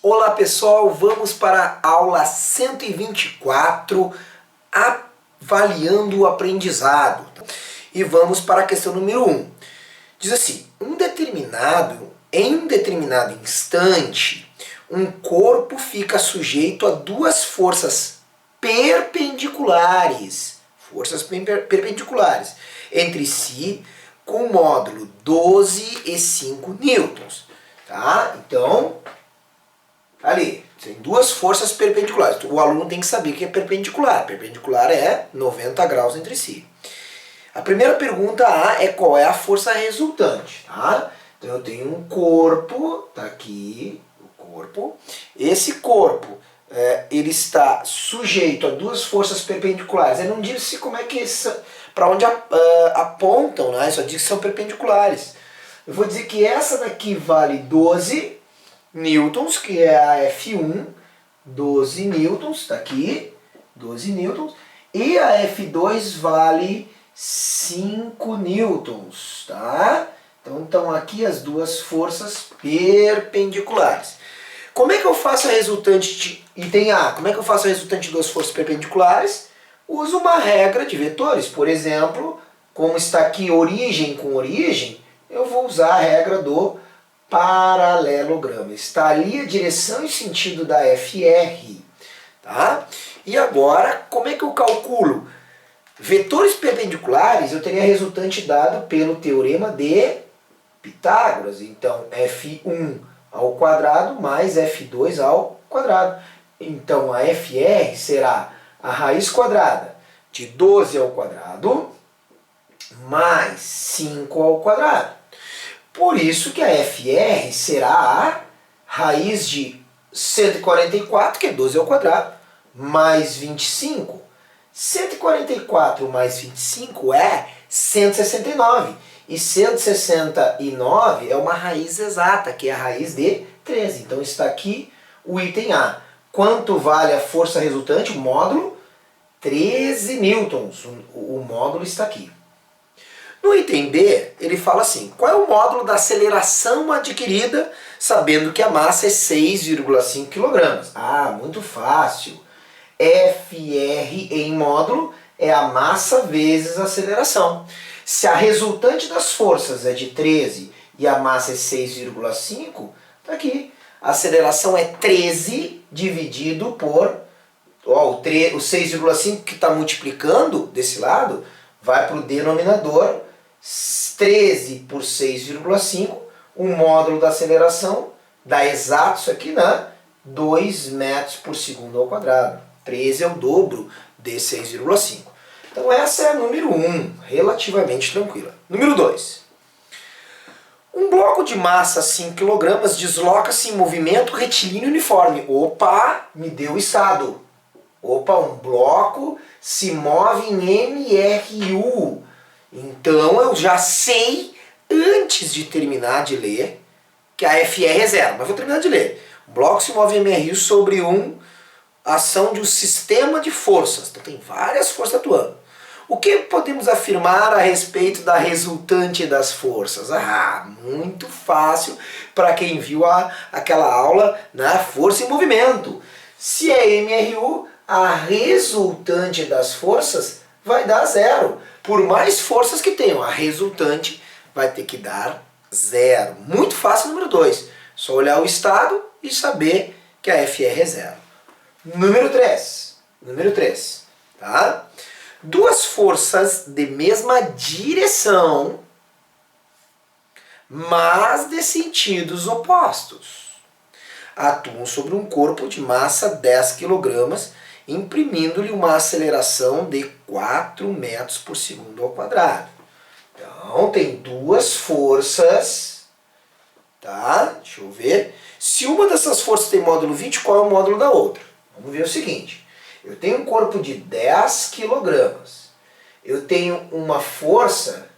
Olá pessoal, vamos para a aula 124, avaliando o aprendizado. E vamos para a questão número 1. Diz assim, em um determinado instante, um corpo fica sujeito a duas forças perpendiculares, entre si, com módulo 12 e 5 newtons. Tá? Então, ali, tem duas forças perpendiculares. O aluno tem que saber o que é perpendicular. Perpendicular é 90 graus entre si. A primeira pergunta A é qual é a força resultante. Tá? Então eu tenho um corpo, tá aqui, o corpo. Esse corpo, ele está sujeito a duas forças perpendiculares. Eu não disse como é que para onde apontam, né? Só diz que são perpendiculares. Eu vou dizer que essa daqui vale 12 newtons, que é a F1, 12 newtons, está aqui, 12 newtons, e a F2 vale 5 newtons, tá? Então estão aqui as duas forças perpendiculares. Como é que eu faço a resultante de item A? Como é que eu faço a resultante de duas forças perpendiculares? Uso uma regra de vetores, por exemplo, como está aqui origem com origem, eu vou usar a regra do paralelogramo. Está ali a direção e sentido da FR. Tá? E agora, como é que eu calculo? Vetores perpendiculares eu teria resultante dado pelo teorema de Pitágoras. Então, F1 ao quadrado mais F2 ao quadrado. Então, a FR será a raiz quadrada de 12 ao quadrado mais 5 ao quadrado. Por isso que a FR será a raiz de 144, que é 12 ao quadrado, mais 25. 144 mais 25 é 169. E 169 é uma raiz exata, que é a raiz de 13. Então está aqui o item A. Quanto vale a força resultante? O módulo? 13 newtons. O módulo está aqui. No item B, ele fala assim, qual é o módulo da aceleração adquirida, sabendo que a massa é 6,5 kg? Ah, muito fácil. FR em módulo é a massa vezes a aceleração. Se a resultante das forças é de 13 e a massa é 6,5, tá aqui. A aceleração é 13 dividido por... o 6,5 que está multiplicando desse lado vai para o denominador. 13 por 6,5, o módulo da aceleração dá exato isso aqui, né? 2 metros por segundo ao quadrado. 13 é o dobro de 6,5. Então essa é a número 1, relativamente tranquila. Número 2. Um bloco de massa 5 kg desloca-se em movimento retilíneo uniforme. Opa, me deu o estado. Opa, um bloco se move em MRU. Então eu já sei, antes de terminar de ler, que a FR é zero. Mas vou terminar de ler. O bloco se move em MRU sobre a ação de um sistema de forças. Então tem várias forças atuando. O que podemos afirmar a respeito da resultante das forças? Ah, muito fácil para quem viu aquela aula na força em movimento. Se é MRU, a resultante das forças vai dar zero. Por mais forças que tenham, a resultante vai ter que dar zero. Muito fácil, número 2. Só olhar o estado e saber que a FR é zero. Número 3. Tá? Duas forças de mesma direção, mas de sentidos opostos, atuam sobre um corpo de massa 10 kg, imprimindo-lhe uma aceleração de 4 metros por segundo ao quadrado. Então, tem duas forças, tá? Deixa eu ver. Se uma dessas forças tem módulo 20, qual é o módulo da outra? Vamos ver o seguinte. Eu tenho um corpo de 10 kg. Eu tenho uma força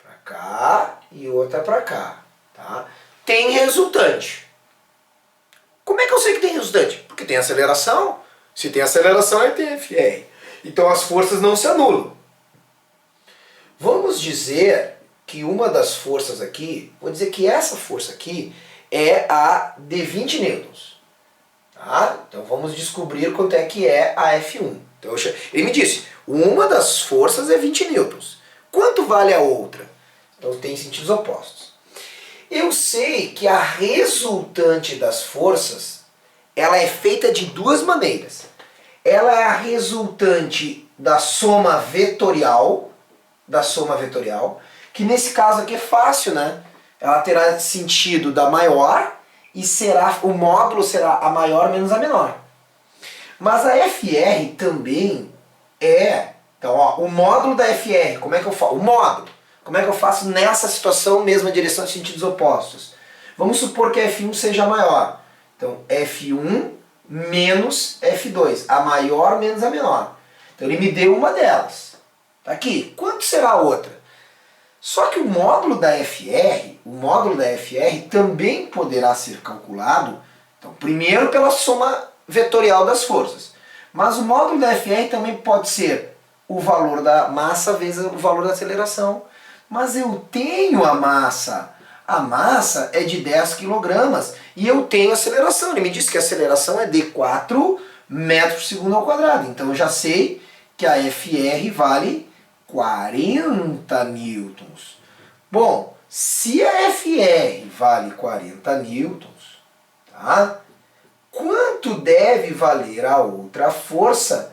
para cá e outra para cá, tá? Tem resultante. Como é que eu sei que tem resultante? Porque tem aceleração. Se tem aceleração, aí tem FR. Então as forças não se anulam. Vamos dizer que uma das forças aqui, vou dizer que essa força aqui é a de 20 newtons. Tá? Então vamos descobrir quanto é que é a F1. Então, ele me disse, uma das forças é 20 newtons. Quanto vale a outra? Então tem sentidos opostos. Eu sei que a resultante das forças, ela é feita de duas maneiras. Ela é a resultante da soma vetorial, que nesse caso aqui é fácil, né? Ela terá sentido da maior e o módulo será a maior menos a menor. Mas a FR também é... Então, ó, o módulo da FR, como é que eu faço? O módulo, como é que eu faço nessa situação, mesma direção em sentidos opostos? Vamos supor que a F1 seja maior. Então, F1 menos F2, a maior menos a menor. Então, ele me deu uma delas. Tá aqui. Quanto será a outra? Só que o módulo da FR também poderá ser calculado, então, primeiro pela soma vetorial das forças. Mas o módulo da FR também pode ser o valor da massa vezes o valor da aceleração. Mas eu tenho a massa. A massa é de 10 kg e eu tenho aceleração. Ele me disse que a aceleração é de 4 metros por segundo ao quadrado. Então eu já sei que a FR vale 40 newtons. Bom, se a FR vale 40 newtons, tá? Quanto deve valer a outra força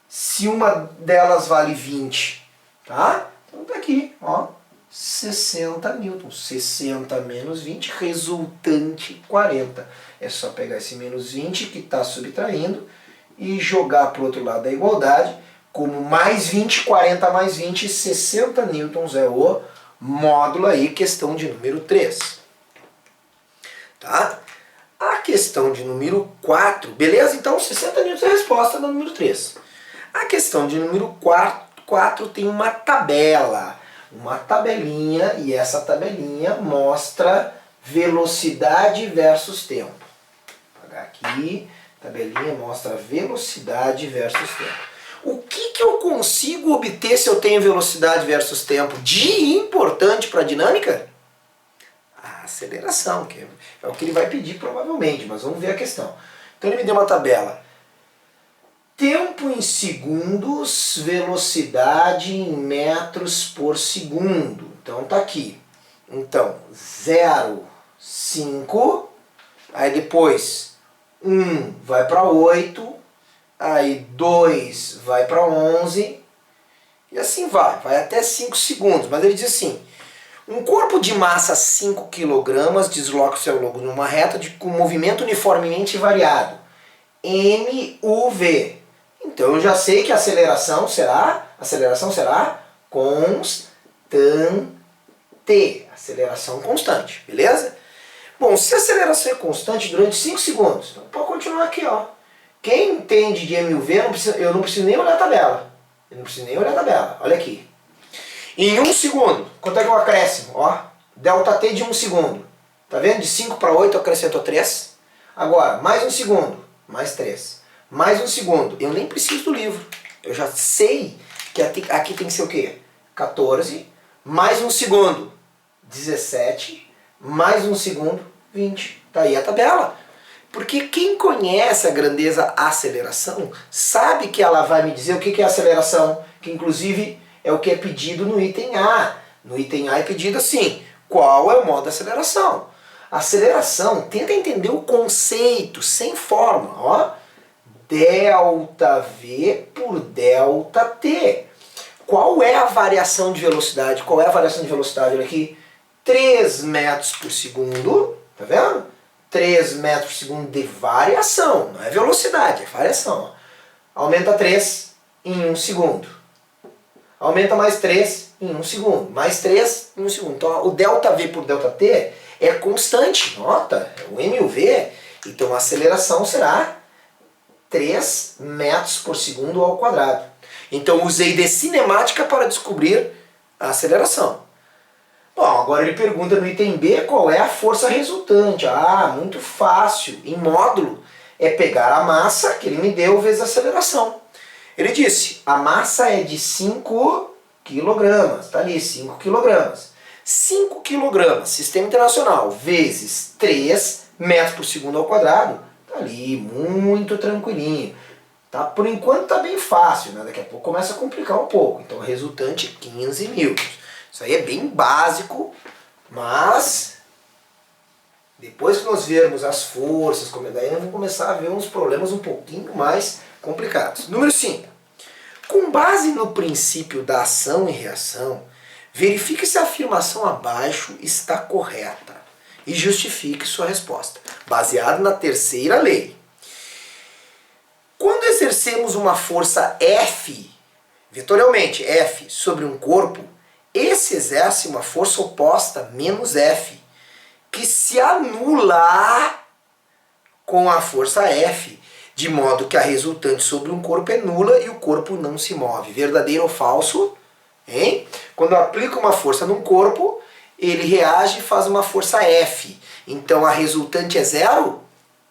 se uma delas vale 20? Tá? Então tá aqui, ó, 60 newtons. 60 menos 20, resultante 40. É só pegar esse menos 20 que está subtraindo e jogar para o outro lado da igualdade. Como mais 20, 40 mais 20, 60 newtons é o módulo aí, questão de número 3. Tá? A questão de número 4, beleza? Então 60 newtons é a resposta do número 3. A questão de número 4 tem uma tabela, uma tabelinha, e essa tabelinha mostra velocidade versus tempo. Vou apagar aqui, tabelinha mostra velocidade versus tempo. O que eu consigo obter se eu tenho velocidade versus tempo de importante para a dinâmica? A aceleração, que é o que ele vai pedir provavelmente, mas vamos ver a questão. Então ele me deu uma tabela. Tempo em segundos, velocidade em metros por segundo. Então tá aqui. Então 0, 5, aí depois 1 vai para 8, aí 2 vai para 11, e assim vai até 5 segundos. Mas ele diz assim, um corpo de massa 5 kg desloca o seu logo numa reta com movimento uniformemente variado, MUV. Então eu já sei que a aceleração será constante. Aceleração constante, beleza? Bom, se a aceleração é constante durante 5 segundos, então pode continuar aqui, ó. Quem entende de MUV, eu não preciso nem olhar a tabela. Olha aqui. Em 1 segundo, quanto é que eu acrescimo? Ó, ΔT de 1 segundo. Tá vendo? De 5 para 8 eu acrescento 3. Agora, mais 1 segundo, mais 3. Mais 1 segundo, eu nem preciso do livro. Eu já sei que aqui tem que ser o quê? 14. Mais 1 segundo, 17. Mais 1 segundo, 20. Tá aí a tabela. Porque quem conhece a grandeza aceleração sabe que ela vai me dizer o que é aceleração, que inclusive é o que é pedido no item A. No item A é pedido assim, qual é o modo de aceleração? Aceleração, tenta entender o conceito, sem fórmula, ó. ΔV por ΔT. Qual é a variação de velocidade? Olha aqui, 3 metros por segundo, tá vendo? 3 metros por segundo de variação, não é velocidade, é variação. Aumenta 3 em 1 segundo. Aumenta mais 3 em 1 segundo. Mais 3 em 1 segundo. Então o ΔV por ΔT é constante, nota, é o MUV. Então a aceleração será 3 metros por segundo ao quadrado. Então usei de cinemática para descobrir a aceleração. Bom, agora ele pergunta no item B qual é a força resultante. Ah, muito fácil. Em módulo é pegar a massa que ele me deu vezes a aceleração. Ele disse, a massa é de 5 kg. Está ali, 5 kg. 5 kg, sistema internacional, vezes 3 metros por segundo ao quadrado, tá ali, muito tranquilinho. Tá? Por enquanto tá bem fácil, né? Daqui a pouco começa a complicar um pouco. Então, resultante 15 newtons. Isso aí é bem básico, mas depois que nós vermos as forças, daí nós vamos começar a ver uns problemas um pouquinho mais complicados. Número 5. Com base no princípio da ação e reação, verifique se a afirmação abaixo está correta e justifique sua resposta, baseado na terceira lei. Quando exercemos uma força F, vetorialmente F, sobre um corpo, esse exerce uma força oposta, menos F, que se anula com a força F, de modo que a resultante sobre um corpo é nula e o corpo não se move. Verdadeiro ou falso? Hein? Quando eu aplico uma força num corpo, ele reage e faz uma força F. Então a resultante é zero?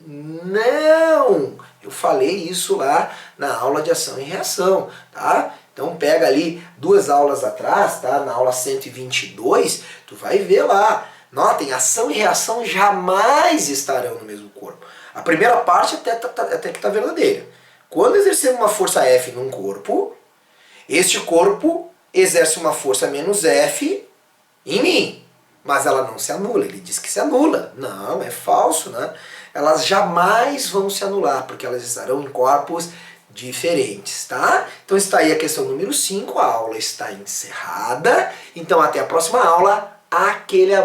Não! Eu falei isso lá na aula de ação e reação, tá? Então pega ali 2 aulas atrás, tá? Na aula 122, tu vai ver lá. Notem, ação e reação jamais estarão no mesmo corpo. A primeira parte até que está verdadeira. Quando exercemos uma força F num corpo, este corpo exerce uma força menos F em mim. Mas ela não se anula, ele diz que se anula. Não, é falso, né? Elas jamais vão se anular, porque elas estarão em corpos diferentes, tá? Então está aí a questão número 5, a aula está encerrada. Então até a próxima aula, aquele abraço.